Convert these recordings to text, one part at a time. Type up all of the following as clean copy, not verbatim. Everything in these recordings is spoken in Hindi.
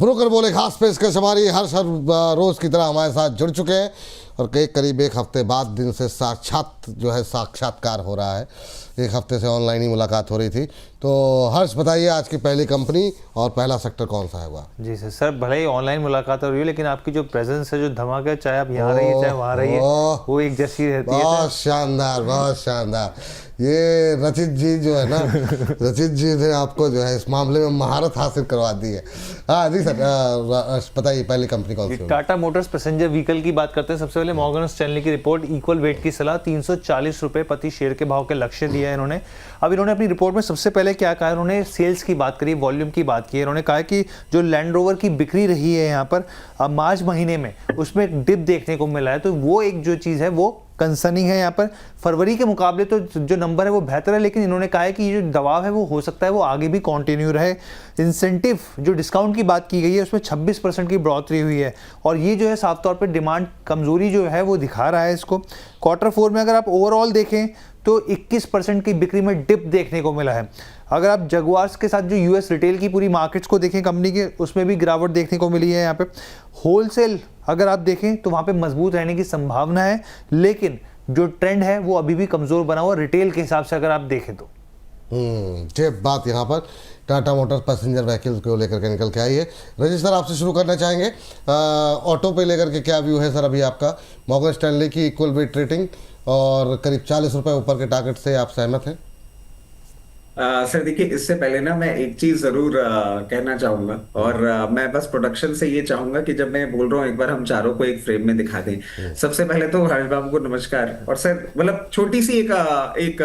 ब्रोकर बोले खास पेशकश हमारी हर रोज की तरह हमारे साथ जुड़ चुके हैं और करीब एक हफ्ते बाद दिन से साक्षात्कार हो रहा है। एक हफ्ते से ऑनलाइन ही मुलाकात हो रही थी। तो हर्ष बताइए, आज की पहली कंपनी और पहला सेक्टर कौन सा है? हुआ जी सर, भले ही ऑनलाइन मुलाकात हो रही है लेकिन आपकी जो प्रेजेंस है, जो धमाका है, चाहे आप यहाँ रहिए चाहे वहाँ रहिए, वो एक जैसी रहती है। बहुत शानदार, बहुत शानदार। ये रचित जी जो है ना, रचित जी ने आपको जो है इस मामले में महारत हासिल करवा दी है। हाँ जी सर, बताइए पहली कंपनी कौन सी? टाटा मोटर्स पैसेंजर व्हीकल की बात करते हैं। सबसे पहले मॉर्गन स्टैनली की रिपोर्ट, इक्वल वेट की सलाह, 340 रुपए प्रति शेयर के भाव के लक्ष्य दिया है इन्होंने। अब इन्होंने अपनी रिपोर्ट में सबसे पहले क्या कहा, उन्होंने सेल्स की बात करी, वॉल्यूम की बात की। इन्होंने कहा कि जो लैंड रोवर की बिक्री रही है यहाँ पर मार्च महीने में, उसमें एक डिप देखने को मिला है। तो वो एक जो चीज़ है वो कंसर्निंग है यहाँ पर। फरवरी के मुकाबले तो जो नंबर है वो बेहतर है, लेकिन इन्होंने कहा है कि ये जो दबाव है वो हो सकता है वो आगे भी कंटिन्यू रहे। इंसेंटिव जो डिस्काउंट की बात की गई है उसमें 26% की बढ़ोतरी हुई है और ये जो है साफ तौर पे डिमांड कमजोरी जो है वो दिखा रहा है इसको। क्वार्टर 4 में अगर आप ओवरऑल देखें तो 21% की बिक्री में डिप देखने को मिला है। अगर आप जगुआर्स के साथ जो यूएस रिटेल की पूरी मार्केट्स को देखें कंपनी के, उसमें भी गिरावट देखने को मिली है। यहाँ पे होलसेल अगर आप देखें तो वहाँ पे मजबूत रहने की संभावना है, लेकिन जो ट्रेंड है वो अभी भी कमजोर बना हुआ रिटेल के हिसाब से अगर आप देखें तो। ये बात यहाँ पर टाटा मोटर्स पैसेंजर व्हीकल को लेकर के निकल के आई है। रजित सर, आपसे शुरू करना चाहेंगे, ऑटो पे लेकर के क्या व्यू है सर अभी आपका? मॉर्गन स्टैनली की इक्वल वेट रेटिंग और करीब 40 रुपए ऊपर के टारगेट से आप सहमत हैं? सर देखिए, इससे पहले ना मैं एक चीज जरूर कहना चाहूंगा और मैं बस प्रोडक्शन से ये चाहूंगा कि जब मैं बोल रहा हूँ एक बार हम चारों को एक फ्रेम में दिखा दें। सबसे पहले तो हर्ष बाबू को नमस्कार। और सर मतलब छोटी सी एक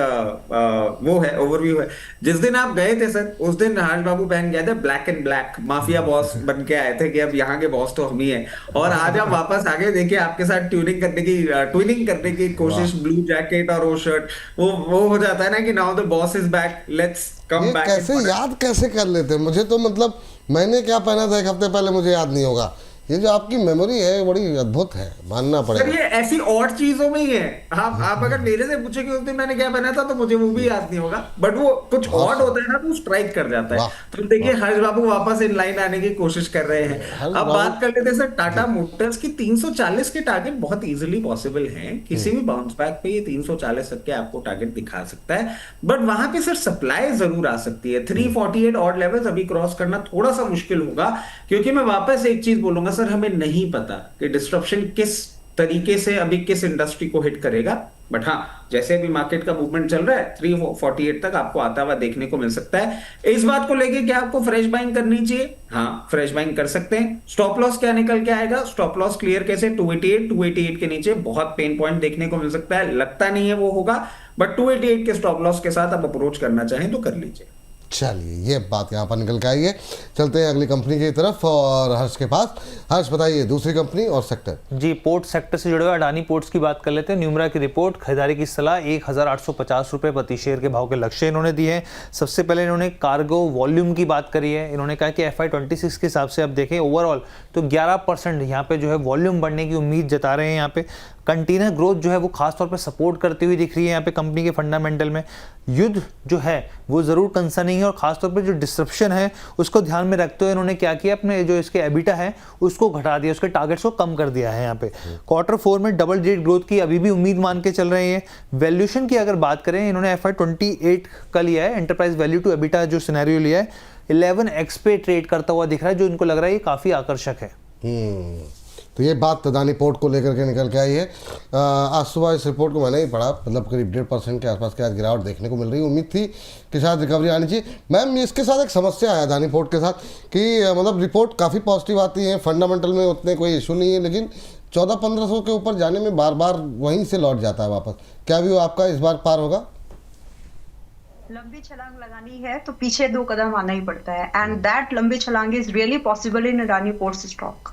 वो है, ओवरव्यू है। जिस दिन आप गए थे सर, उस दिन हर्ष बाबू पहन गए थे black and black, mafia boss बन के आए थे कि अब यहाँ के बॉस तो हम ही है। और आज आप वापस आगे देखिए, आपके साथ ट्विनिंग करने की कोशिश, ब्लू जैकेट और वो शर्ट, वो हो जाता है ना कि now the boss is back, let's come back. कैसे याद कैसे कर लेते हैं? मुझे तो मतलब मैंने क्या पहना था एक हफ्ते पहले मुझे याद नहीं होगा। ये जो आपकी मेमोरी है बड़ी अद्भुत है, मानना पड़ेगा। ये ऐसी और चीजों में ही है। आप अगर मेरे से पूछेंगे उस दिन मैंने क्या पहना था तो मुझे वो भी याद नहीं होगा, बट वो कुछ और होता है ना तो स्ट्राइक कर जाता है। तो देखिए हर्ष बाबू वापस इन लाइन आने की कोशिश कर रहे हैं। अब बात कर लेते हैं सर टाटा मोटर्स की। 340 के टारगेट बहुत इजीली पॉसिबल है, किसी भी बाउंस बैक पे ये 340 तक के आपको टारगेट दिखा सकता है। बट वहां पे सर सप्लाई जरूर आ सकती है। 348 ऑड लेवल्स अभी क्रॉस करना थोड़ा सा मुश्किल होगा, क्योंकि मैं वापस एक चीज बोलूंगा सर, हमें नहीं पता कि डिस्ट्रप्शन किस तरीके से अभी किस इंडस्ट्री को हिट करेगा। बट हाँ, जैसे अभी मार्केट का मूवमेंट चल रहा है 348 तक आपको आता हुआ देखने को मिल सकता है। इस बात को लेके क्या आपको फ्रेश बाइंग करनी चाहिए? हाँ, फ्रेश बाइंग कर सकते हैं। स्टॉप लॉस क्या निकल के आएगा? स्टॉप लॉस क्लियर कैसे? 288 के नीचे बहुत पेन पॉइंट देखने को मिल सकता है। लगता नहीं है वो होगा, बट 288 के स्टॉप लॉस के साथ आप अप्रोच करना चाहें तो कर लीजिए। चलिए, ये बात यहाँ पर निकल के आई है। चलते हैं अगली कंपनी की तरफ और हर्ष के पास। हर्ष बताइए दूसरी कंपनी और सेक्टर। जी, पोर्ट सेक्टर से जुड़े हुए अडानी पोर्ट्स की बात कर लेते हैं। न्यूमरा की रिपोर्ट, खरीदारी की सलाह, 1850 रुपये प्रति शेयर के भाव के लक्ष्य इन्होंने दिए हैं। सबसे पहले इन्होंने कार्गो वॉल्यूम की बात करी है। इन्होंने कहा कि FY26 के हिसाब से आप देखें ओवरऑल तो 11% यहाँ पे जो है वॉल्यूम बढ़ने की उम्मीद जता रहे हैं। यहाँ पे कंटेनर ग्रोथ जो है वो खासतौर पे सपोर्ट करती हुई दिख रही है यहाँ पे कंपनी के फंडामेंटल में। युद्ध जो है वो जरूर कंसर्निंग है और खासतौर पे जो डिस्ट्रप्शन है उसको ध्यान में रखते हुए इन्होंने क्या किया, अपने जो इसके एबिटा है उसको घटा दिया, उसके टारगेट्स को कम कर दिया है। यहाँ पे क्वार्टर 4 में डबल डिजिट ग्रोथ की अभी भी उम्मीद मान के चल रहे हैं। वैल्यूएशन की अगर बात करें, इन्होंने FY28 का लिया है, एंटरप्राइज वैल्यू टू एबिटा जो सिनेरियो लिया है, 11x पे ट्रेड करता हुआ दिख रहा है, जो इनको लग रहा है ये काफी आकर्षक है। तो ये बात अडानी पोर्ट को लेकर के निकल के आई है। आज सुबह इस रिपोर्ट को मैंने ही पढ़ा, मतलब करीब 1.5% के आसपास की आज गिरावट देखने को मिल रही है। उम्मीद थी कि शायद रिकवरी आनी चाहिए। मैम, इसके साथ एक समस्या है अडानी पोर्ट के साथ कि मतलब रिपोर्ट काफ़ी पॉजिटिव आती है, फंडामेंटल में उतने कोई इशू नहीं है, लेकिन 1400-1500 के ऊपर जाने में बार बार वहीं से लौट जाता है वापस। क्या व्यू आपका, इस बार पार होगा? लंबी छलांग लगानी है तो पीछे 2 कदम आना ही पड़ता है, एंड दैट लंबी छलांग is really possible in Adani ports stock.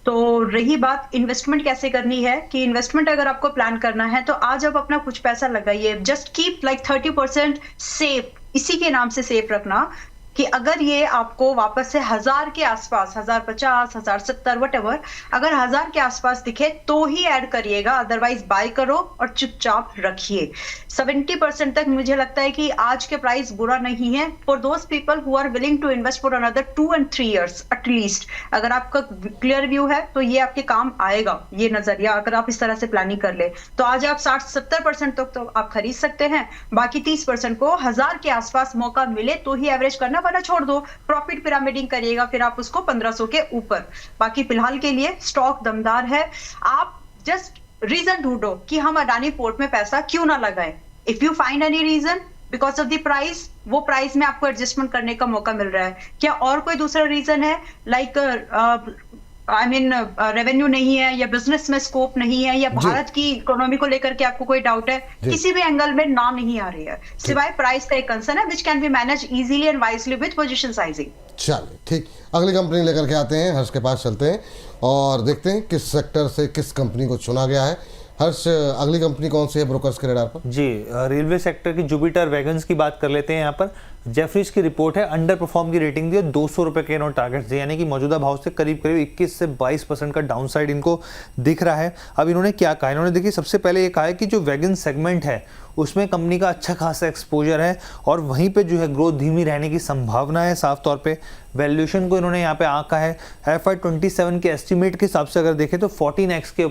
तो रही बात इन्वेस्टमेंट कैसे करनी है, कि इन्वेस्टमेंट अगर आपको प्लान करना है तो आज आप अपना कुछ पैसा लगाइए, जस्ट कीप लाइक 30% सेफ, इसी के नाम से सेफ रखना। कि अगर ये आपको वापस से 1000 के आसपास, 1050, 1070 वटेवर, अगर 1000 के आसपास दिखे तो ही ऐड करिएगा, अदरवाइज बाय करो और चुपचाप रखिए। 70% तक मुझे लगता है कि आज के प्राइस बुरा नहीं है for those people who are willing to invest for another 2 and 3 years at least. अगर आपका क्लियर व्यू है तो ये आपके काम आएगा, ये नजरिया अगर आप इस तरह से प्लानिंग कर ले तो आज आप 60-70% तक तो आप खरीद सकते हैं। बाकी 30% को 1000 के आसपास मौका मिले तो ही एवरेज करना, वरना छोड़ दो, प्रॉफिट पिरामिडिंग करिएगा फिर आप उसको 1500 के ऊपर। बाकी फिलहाल के लिए स्टॉक दमदार है। आप जस्ट रीजन ढूंढो कि हम अडानी पोर्ट में पैसा क्यों ना लगाएं। If you find any reason because of the price, वो प्राइस में आपको एडजस्टमेंट करने का मौका मिल रहा है। क्या और कोई दूसरा रीजन है, लाइक आई मीन रेवेन्यू नहीं है, या बिजनेस में स्कोप नहीं है, या भारत की इकोनॉमी को लेकर के आपको कोई डाउट है, किसी भी एंगल में ना नहीं आ रही है, सिवाय प्राइस का एक कंसर्न है which can be manage easily and wisely with position sizing. चलिए ठीक, अगली कंपनी लेकर के आते हैं, हर्ष के पास चलते हैं और देखते हैं किस सेक्टर से किस कंपनी को चुना गया है। हर्ष, अगली कंपनी कौन सी है ब्रोकर्स के रडार पर? जी, रेलवे सेक्टर की जुपिटर वैगन्स की बात कर लेते हैं। यहाँ पर जेफरीज की रिपोर्ट है, अंडर परफॉर्म की रेटिंग दी है, 200 रुपये के इन्होंने टारगेट दिए, यानी कि मौजूदा भाव से करीब करीब 21 से 22% का डाउनसाइड इनको दिख रहा है। अब इन्होंने क्या कहा, इन्होंने देखिए सबसे पहले ये कहा है कि जो वैगन सेगमेंट है उसमें कंपनी का अच्छा खासा एक्सपोजर है और वहीं पे जो है ग्रोथ धीमी रहने की संभावना है साफ तौर पे। वैल्यूएशन को इन्होंने यहाँ पे आंका है FY27 के एस्टीमेट के हिसाब से अगर देखें तो 40x के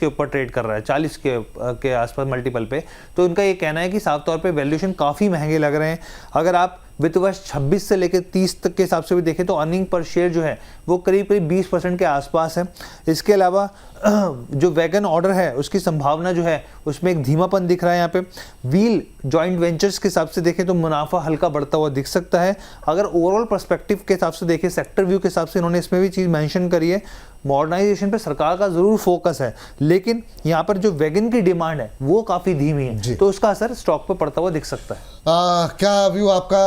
ऊपर ट्रेड कर रहा है, 40 के आसपास मल्टीपल पे। तो इनका ये कहना है कि साफ तौर पे वैल्यूएशन काफ़ी महंगे लग रहे हैं। अगर आप वित्त वर्ष 26 से लेकर 30 तक के हिसाब से भी देखें तो अर्निंग पर शेयर जो है वो करीब करीब 20% के आसपास है। इसके अलावा जो वैगन ऑर्डर है उसकी संभावना जो है उसमें एक धीमापन दिख रहा है। यहाँ पे व्हील जॉइंट वेंचर्स के हिसाब से देखें तो मुनाफा हल्का बढ़ता हुआ दिख सकता है। अगर ओवरऑल पर्सपेक्टिव के हिसाब से देखें, सेक्टर व्यू के हिसाब से इन्होंने इसमें भी चीज़ मेंशन करी है, मॉडर्नाइजेशन पे सरकार का जरूर फोकस है, लेकिन यहाँ पर जो वैगन की डिमांड है वो काफ़ी धीमी है, तो उसका असर स्टॉक पर पड़ता हुआ दिख सकता है। क्या व्यू आपका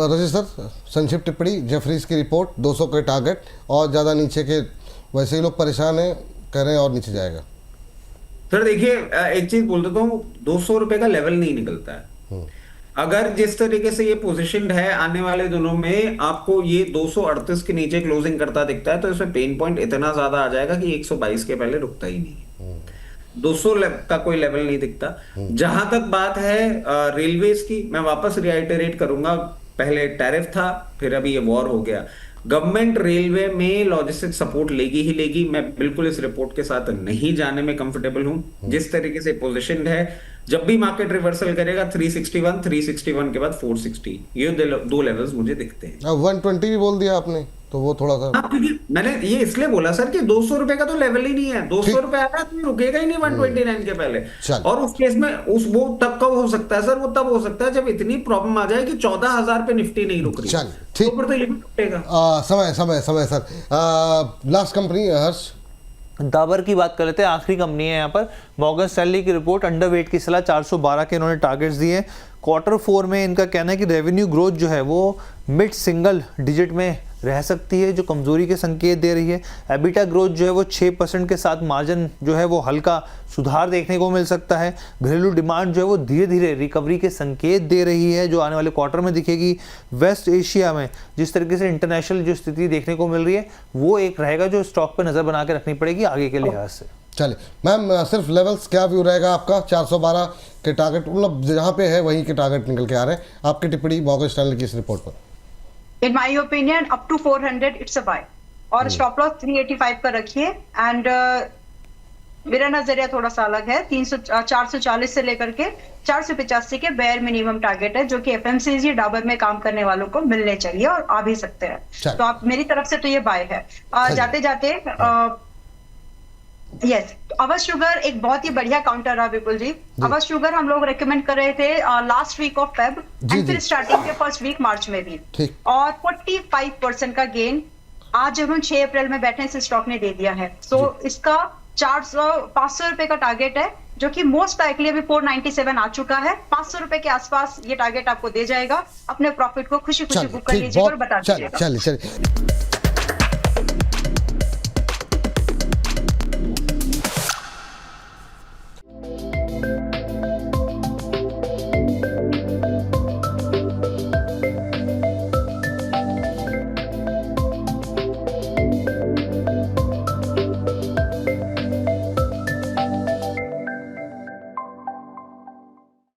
रजत सर? संक्षिप्त टिप्पणी, जेफरीज की रिपोर्ट, 200 के टारगेट और ज़्यादा नीचे के, वैसे ही लोग परेशान हैं, कह रहे हैं और नीचे जाएगा। सर देखिए, एक चीज बोल देता हूँ, 200 रुपए का लेवल नहीं निकलता है। अगर जिस तरीके से ये पोजीशनड है, आने वाले दिनों में आपको ये 238 के नीचे क्लोजिंग करता दिखता है, तो इसमें पेन पॉइंट इतना ज्यादा आ जाएगा कि 122 के पहले रुकता ही नहीं है। 200 का कोई लेवल नहीं दिखता। जहां तक बात है रेलवेज की, मैं वापस रिआइटरेट करूंगा, पहले टैरिफ था, फिर अभी ये वॉर हो गया। गवर्नमेंट रेलवे में लॉजिस्टिक सपोर्ट लेगी ही लेगी। मैं बिल्कुल इस रिपोर्ट के साथ नहीं जाने में कंफर्टेबल हूं। जिस तरीके से पोजीशनड है, जब भी मार्केट रिवर्सल करेगा 361 के बाद 460, ये दो लेवल्स मुझे दिखते हैं। 120 भी बोल दिया आपने, तो वो थोड़ा सा, हाँ, क्योंकि मैंने ये इसलिए बोला सर कि 200 रुपए का तो लेवल ही नहीं है। 200 रुपए आया तो रुकेगा ही नहीं 129 के पहले। और उस केस में वो तब कब हो सकता है सर? वो तब हो सकता है जब इतनी प्रॉब्लम आ जाए कि 14,000 पे निफ्टी नहीं रुक रही, तो फिर तो ये भी टूटेगा। समय सर। लास्ट कंपनी हर्ष, डाबर की बात कर लेते हैं, आखिरी कंपनी है यहाँ पर। मॉर्गन स्टैनली की रिपोर्ट, अंडरवेट की सलाह, 412 के इन्होंने टारगेट्स दिए। Q4 में इनका कहना है कि रेवेन्यू ग्रोथ जो है वो मिड सिंगल डिजिट में रह सकती है, जो कमजोरी के संकेत दे रही है। एबिटा ग्रोथ जो है वो 6% के साथ मार्जिन जो है वो हल्का सुधार देखने को मिल सकता है। घरेलू डिमांड जो है वो धीरे धीरे रिकवरी के संकेत दे रही है, जो आने वाले क्वार्टर में दिखेगी। वेस्ट एशिया में जिस तरीके से इंटरनेशनल जो स्थिति देखने को मिल रही है वो एक रहेगा जो स्टॉक पर नजर बना के रखनी पड़ेगी आगे के लिहाज से। चलिए मैम, सिर्फ लेवल्स क्या व्यू रहेगा आपका? 412 के टारगेट, मतलब जहाँ पे है वहीं के टारगेट निकल के आ रहे हैं। आपकी टिप्पणी मॉर्गन स्टैनली की इस रिपोर्ट पर? In my opinion, up to 400 it's a buy, और स्टॉप लॉस 385 का रखिए। एंड मेरा नजरिया थोड़ा सा अलग है, 440 से लेकर के 485 के बेयर मिनिमम टारगेट है, जो कि एफएमसीजी डाबर में काम करने वालों को मिलने चाहिए और आ भी सकते हैं। तो आप मेरी तरफ से तो ये बाय है। जाते जाते यस, अवध शुगर एक बहुत ही बढ़िया काउंटर रहा विपुल जी। अवध शुगर हम लोग रेकमेंड कर रहे थे last week of Feb and फिर स्टार्टिंग के फर्स्ट वीक मार्च में भी, और 45% का गेन आज जब हम 6 अप्रैल में बैठे इस स्टॉक ने दे दिया है। सो इसका 500 रुपए का टारगेट है, जो कि मोस्ट लाइकली अभी 497 आ चुका है। 500 रुपए के आसपास ये टारगेट आपको दे जाएगा। अपने प्रॉफिट को खुशी खुशी बुक कर लीजिएगा और बता दीजिएगा। चलिए